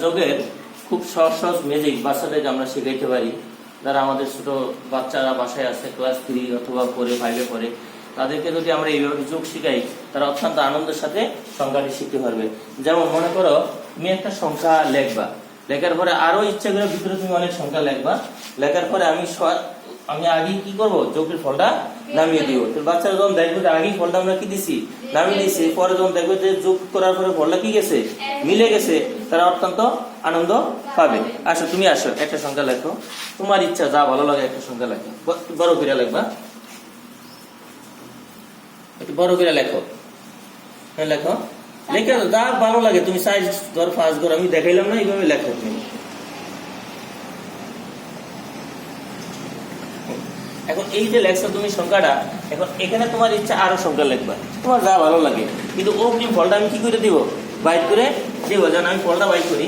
যোগের খুব সহজ সহজ ম্যাজিক বাচ্চাদেরকে আমরা শেখাইতে পারি। যারা আমাদের ছোট বাচ্চারা বাসায় আছে, ক্লাস 3 অথবা 4-5 পড়ে, তাদেরকে যদি আমরা এইভাবে যোগ শিখাই, তারা অত্যন্ত আনন্দের সাথে সংখ্যাটি শিখতে পারবে। যেমন মনে করো তুমি একটা সংখ্যা লেখবা, লেখার পরে আরো ইচ্ছা করে ভিতরে তুমি অনেক সংখ্যা লেখবা, লেখার পরে আমি আগে কি করব, যোগের ফলটা নামিয়ে দিব। তো বাচ্চারা যখন দেখবে যে আগে ফলটা আমরা কি দিছি, নামিয়ে দিয়েছি, পরে যখন দেখবে যে যোগ করার পরে ফলটা কি গেছে, মিলে গেছে, তারা অত্যন্ত আনন্দ পাবে। আসো তুমি আসো, একটা সংখ্যা লেখো, তোমার ইচ্ছা যা ভালো লাগে একটা সংখ্যা লেখো, বড় করে লেখবা, একটু বড় করে লেখো। হ্যাঁ লেখো, লেখে যা ভালো লাগে তুমি, সাইজ ধর 5 ঘর আমি দেখাইলাম না, এইভাবে লেখো তুমি। এখন এই যে লেখছো তুমি সংখ্যাটা, এখন এখানে তোমার ইচ্ছা আরো সংখ্যা লিখবা, তোমার যা ভালো লাগে, কিন্তু অগ্রিম ফলটা আমি কি করে দিব, বাইর করে দিব। যেন আমি ফলটা বাইর করি,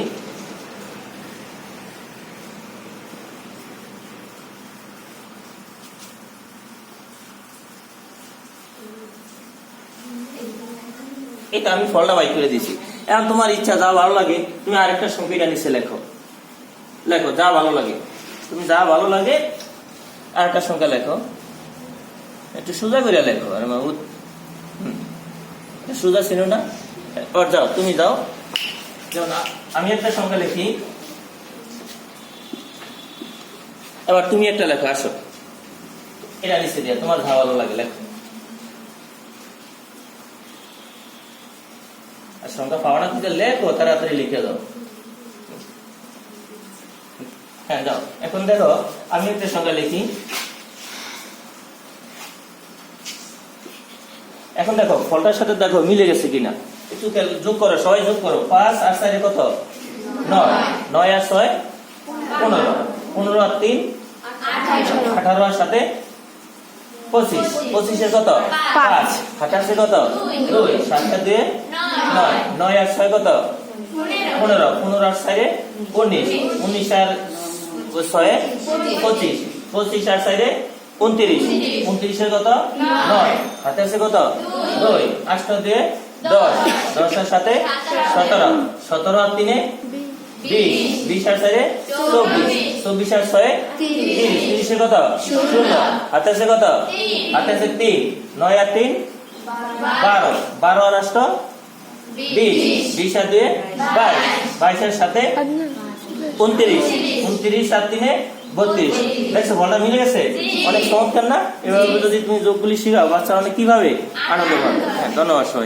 এটা আমি ফলটা বাইর করে দিছি। এখন তোমার ইচ্ছা যা ভালো লাগে তুমি আরেকটা সংখ্যা নিচে লেখো, লেখো যা ভালো লাগে, তুমি যা ভালো লাগে আরেকটা সংখ্যা লেখো, একটু সোজা করে লেখো। আর সোজা ছিল না, ওর যাও তুমি যাও। যেমন আমি একটা সংখ্যা লিখি, এবার তুমি একটা লেখো, আসো এটা নিচে দিয়া তোমার যা ভালো লাগে লেখো। আর সংখ্যা পাওয়া থেকে লেখো, তাড়াতাড়ি লিখে দাও। হ্যাঁ যাও। এখন দেখো আমি একটা সংখ্যা লিখি, এখন দেখো ফলটার সাথে দেখো মিলে গেছে কিনা, একটু যোগ করো, সবাই যোগ করো। 5 আর 4 কত, 9, 9 আর 6 15, 15 আর 3 18 আর 7 25, 25 এর কত 5, 28 কত 2, 7 আর 2 9, 9 আর 6 কত 15, 15 আর 4 19, 19 আর 6 25, 25 আর 4 29, 29 এর কত 9, 27 কত 2, 8 আর 2 10, 10 আর 7 17, 17 আর 3 20, 20 আর 4 24, 24 আর 6 30, 30 এর কত 0, 27 কত 28 3, 9 আর 3 12, 12 আর 8 20, 20 আর 2 22, 22 আর 7 29, 29 আর 3 32। দেখছো ফলটা মিলে গেছে, অনেক চমৎকার না? এভাবে যদি তুমি যোগগুলি শিখাও, বাচ্চা অনেক কিভাবে আনন্দ পাবে। হ্যাঁ, ধন্যবাদ সবাই।